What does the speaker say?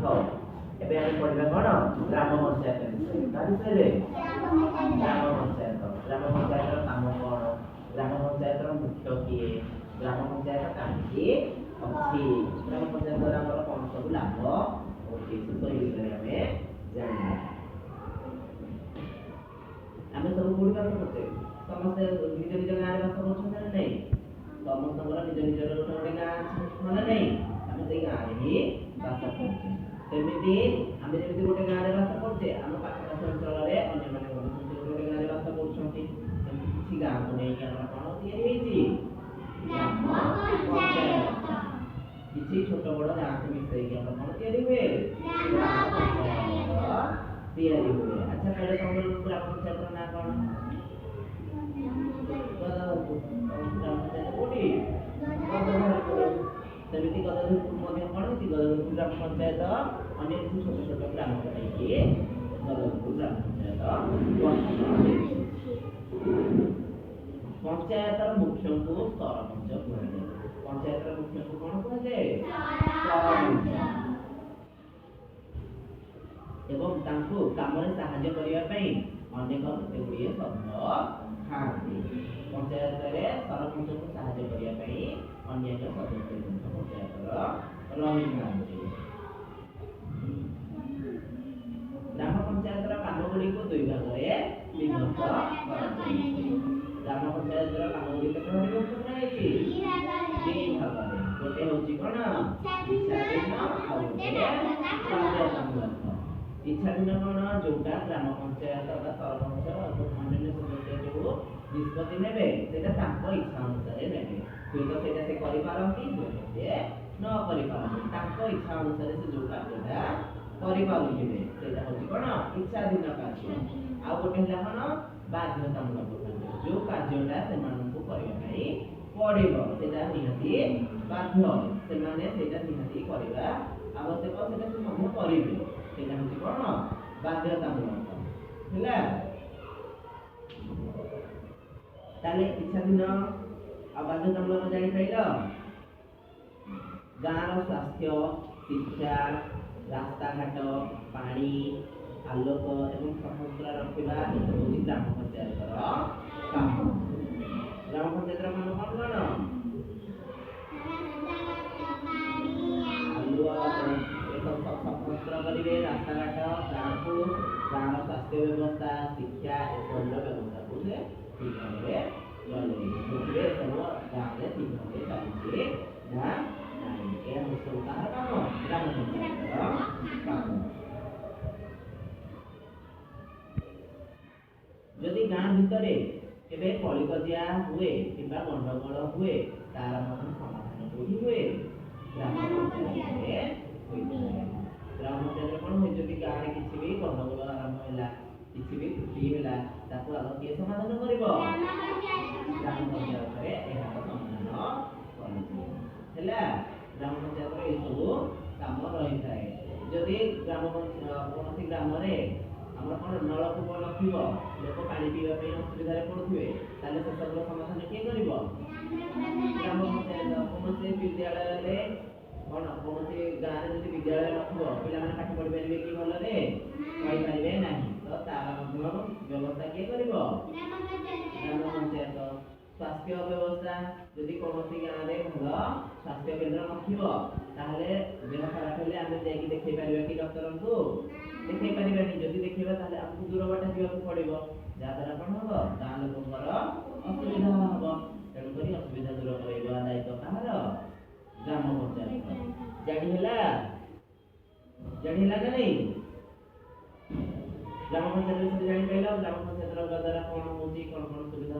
ଦେଖ ଏବେ ଆମେ ପଢିବା କଣ ଗ୍ରାମ ପଞ୍ଚାୟତ ବିଷୟରେ। ଗ୍ରାମ ପଞ୍ଚାୟତର କାମ କଣ, ଗ୍ରାମ ପଞ୍ଚାୟତର ମୁଖ୍ୟ କିଏ, ଗ୍ରାମ ପଞ୍ଚାୟତ କାହିଁକି ଅଛି, ଗ୍ରାମ ପଞ୍ଚାୟତ ଦ୍ୱାରା ଆମର କଣ ସବୁ ଲାଭ ହଉଛି, ସେସବୁ ବିଷୟରେ ଆମେ ଜାଣିବା। ଆମେ ସବୁ କୋଉଠି ବାସ କରୁଛେ, ସମସ୍ତେ ନିଜ ନିଜ ଗାଁରେ ବାସ କରୁଛନ୍ତି ନା ନାହିଁ, ସମସ୍ତଙ୍କର ନିଜ ନିଜର ଗୋଟେ ଗୋଟେ ଗାଁ ଅଛି ନା ନାହିଁ, ଆମେ ସେଇ ଗାଁରେ ହିଁ ବାସ କରୁଛେ। ସେମିତି ଆମେ ଯେମିତି ଗୋଟେ ଗାଁରେ ବାସ କରୁଛେ, ଆମ ପାଖାପାଖି ଅଞ୍ଚଳରେ ଅନ୍ୟମାନେ ଗୋଟେ ଗୋଟେ ଗାଁରେ ବାସ କରୁଛନ୍ତି, ସେମିତି କିଛି ଗାଁକୁ ନେଇକି ଆମର କଣ ତିଆରି ହେଇଛି, ଗ୍ରାମ ପଞ୍ଚାୟତ। କିଛି ଛୋଟ ବଡ ଗାଁକୁ ମିଶେଇକି ଆମର କଣ ତିଆରି ହୁଏ, ଗ୍ରାମ ପଞ୍ଚାୟତ ତିଆରି ହୁଏ। ଆଚ୍ଛା କହିଲେ ତମର ଗ୍ରାମ ପଞ୍ଚାୟତର ନାଁ କଣ? ଗ୍ରାମ ପଞ୍ଚାୟତ କୋଉଠି? ସେମିତି ଗଦଧରପୁର ମଧ୍ୟ କଣ ଅଛି, ଗଦଧରପୁର ଗ୍ରାମ ପଞ୍ଚାୟତ ଅନ୍ୟ କିଛି ଛୋଟ ଛୋଟ ଗ୍ରାମକୁ ନେଇକି ଗଦଧରପୁର ଗ୍ରାମ ପଞ୍ଚାୟତ ଗଠନ ହେଇଛି। ପଞ୍ଚାୟତର ମୁଖ୍ୟଙ୍କୁ ସରପଞ୍ଚ କୁହାଯାଏ। ପଞ୍ଚାୟତର ମୁଖ୍ୟଙ୍କୁ କଣ କୁହାଯାଏ, ସରପଞ୍ଚ। ଏବଂ ତାଙ୍କୁ କାମରେ ସାହାଯ୍ୟ କରିବା ପାଇଁ ଅନେକ କେତେଗୁଡ଼ିଏ ଶବ୍ଦ ଥାନ୍ତି। ପଞ୍ଚାୟତରେ ସରପଞ୍ଚଙ୍କୁ ସାହାଯ୍ୟ କରିବା ପାଇଁ ଅନ୍ୟାନ୍ୟ ସଦସ୍ୟ ପଞ୍ଚାୟତର ରହିଥାନ୍ତି। ଗ୍ରାମ ପଞ୍ଚାୟତର କାମ ଗୁଡ଼ିକୁ ଦୁଇ ଭାଗରେ ବିଭକ୍ତ କରାଯାଇଛି। ଗ୍ରାମ ପଞ୍ଚାୟତର କାମ ଗୁଡ଼ିକ କେତେ ଭାଗରେ ବିଭକ୍ତ କରାଯାଇଛି, ଦୁଇ ଭାଗରେ। ଗୋଟେ ହେଉଛି କଣ ଇଚ୍ଛାଧୀନ, ଆଉ ଗୋଟେ ବାଧ୍ୟତାମୂଳକ। ଇଚ୍ଛାଧୀନ କଣ, ଯୋଉଟା ଗ୍ରାମ ପଞ୍ଚାୟତ ବା ସରପଞ୍ଚ ଏବଂ ଅନ୍ୟାନ୍ୟ ସଦସ୍ୟ ଯୋଉ ନିଷ୍ପତ୍ତି ନେବେ ସେଇଟା ତାଙ୍କ ଇଚ୍ଛା ଅନୁସାରେ ନେବେ, ହୁଏତ ସେଇଟା ସେ କରିପାରନ୍ତି, ହୁଏତ ସେ ନ କରିପାରନ୍ତି, ତାଙ୍କ ଇଚ୍ଛା ଅନୁସାରେ ସେ ଯୋଉ କାର୍ଯ୍ୟଟା କରିପାରୁଥିବେ ସେଇଟା ହଉଛି କଣ ଇଚ୍ଛାଧୀନ କାର୍ଯ୍ୟ। ଆଉ ଗୋଟେ ହେଲା କଣ ବାଧ୍ୟତାମୂଳକ କାର୍ଯ୍ୟ, ଯୋଉ କାର୍ଯ୍ୟଟା ସେମାନଙ୍କୁ କରିବା ପାଇଁ ପଡିବ, ସେଇଟା ନିହାତି ବାଧ୍ୟ, ସେମାନେ ସେଇଟା ନିହାତି କରିବା ଆବଶ୍ୟକ, ସେଇଟା ସେ ମଧ୍ୟ କରିବେ, ସେଇଟା ହଉଛି କଣ ବାଧ୍ୟତାମୂଳକ ହେଲା। ତାହେଲେ ଇଚ୍ଛାଧୀନ ଆଉ ବାଧ୍ୟତାମୂଳକ ଜାଣିପାରିଲ। ଗାଁର ସ୍ୱାସ୍ଥ୍ୟ, ଶିକ୍ଷା, ରାସ୍ତାଘାଟ, ପାଣି, ଆଲୋକ ଏବଂ ସଫସୁତୁରା ରଖିବା ହେଉଛି ଗ୍ରାମ ପଞ୍ଚାୟତର କାମ। ଗ୍ରାମ ପଞ୍ଚାୟତର କାମ କଣ କଣ, ଆଲୁଅ ସଫସୁତୁରା କରିବେ, ରାସ୍ତାଘାଟ, ଗାଁର ସ୍ୱାସ୍ଥ୍ୟ ବ୍ୟବସ୍ଥା, ଶିକ୍ଷା ଏସବୁର ବ୍ୟବସ୍ଥାକୁ ସେ ଠିକ୍ ଭାବରେ ଦେଖିବେ, ସବୁ ଗାଁରେ ଠିକ୍ ଭାବରେ ଚାଲିଛି ନା ନାହିଁ, ଏହା ସବୁ କାହାର କାମ, ଗ୍ରାମ ପଞ୍ଚାୟତର କାମ। ଯଦି ଗାଁ ଭିତରେ କେବେ କଳିକଜିଆ ହୁଏ କିମ୍ବା ଗଣ୍ଡଗୋଳ ହୁଏ, ତାର ମଧ୍ୟ ସମାଧାନ କୋଉଠି ହୁଏ, ଗ୍ରାମ ପଞ୍ଚାୟତରେ ହୋଇଥାଏ। ଗ୍ରାମ ପଞ୍ଚାୟତରେ କଣ ହୁଏ, ଯଦି ଗାଁରେ କିଛି ବି ଗଣ୍ଡଗୋଳ ଆରମ୍ଭ ହେଲା, କିଛି ବି ତ୍ରୁଟି ହେଲା, ତାକୁ ଆଗ କିଏ ସମାଧାନ କରିବ, ଗ୍ରାମ ପଞ୍ଚାୟତରେ ଏହାର ସମାଧାନ କରାଯିବ ହେଲା। ଗ୍ରାମ ପଞ୍ଚାୟତର ଏସବୁ କାମ ରହିଥାଏ। ଯଦି କୌଣସି ଗ୍ରାମରେ ଆମର କଣ ନଳକୂପ ନଥିବ, ଲୋକ ପାଣି ପିଇବା ପାଇଁ ଅସୁବିଧାରେ ପଡୁଥିବେ, ତାହେଲେ ସେସବୁର ସମାଧାନ କିଏ କରିବ, ଗ୍ରାମ ପଞ୍ଚାୟତ। କୌଣସି ବିଦ୍ୟାଳୟରେ କଣ, କୌଣସି ଗାଁରେ ଯଦି ବିଦ୍ୟାଳୟ ନଥିବ, ପିଲାମାନେ ପାଠ ପଢି ପାରିବେ କି ଭଲରେ, କହିପାରିବେ ନାହିଁ, ତ ତାର ମଧ୍ୟ ବ୍ୟବସ୍ଥା କିଏ କରିବ, ଗ୍ରାମ ପଞ୍ଚାୟତ। ସ୍ୱାସ୍ଥ୍ୟ ବ୍ୟବସ୍ଥା, ଯଦି କୌଣସି ଗାଁରେ ଭଲ ସ୍ୱାସ୍ଥ୍ୟ କେନ୍ଦ୍ର ନଥିବ, ତାହେଲେ ଦେହ ଖରାପ ହେଲେ ଆମେ ଯାଇକି ଦେଖେଇ ପାରିବା କି ଡକ୍ଟରଙ୍କୁ, ଦେଖେଇ ପାରିବାନି। ଯଦି ଦେଖେଇବା ତାହେଲେ ଆମକୁ ଦୂର ବାଟ ଯିବାକୁ ପଡିବ, ଯାହାଦ୍ୱାରା କଣ ହବ, ଗାଁ ଲୋକଙ୍କର ଅସୁବିଧା ହବ। ତେଣୁକରି ଅସୁବିଧା ଦୂର କରିବା ଦାୟିତ୍ୱ କାହାର, ଗ୍ରାମ ପଞ୍ଚାୟତ। ଜାଣି ହେଲା ନା ନାଇଁ, ଗ୍ରାମ ପଞ୍ଚାୟତ ବିଷୟରେ ଜାଣିପାରିଲ। ଗ୍ରାମ ପଞ୍ଚାୟତର ଦ୍ୱାରା କଣ ହଉଛି, କଣ କଣ ସୁବିଧା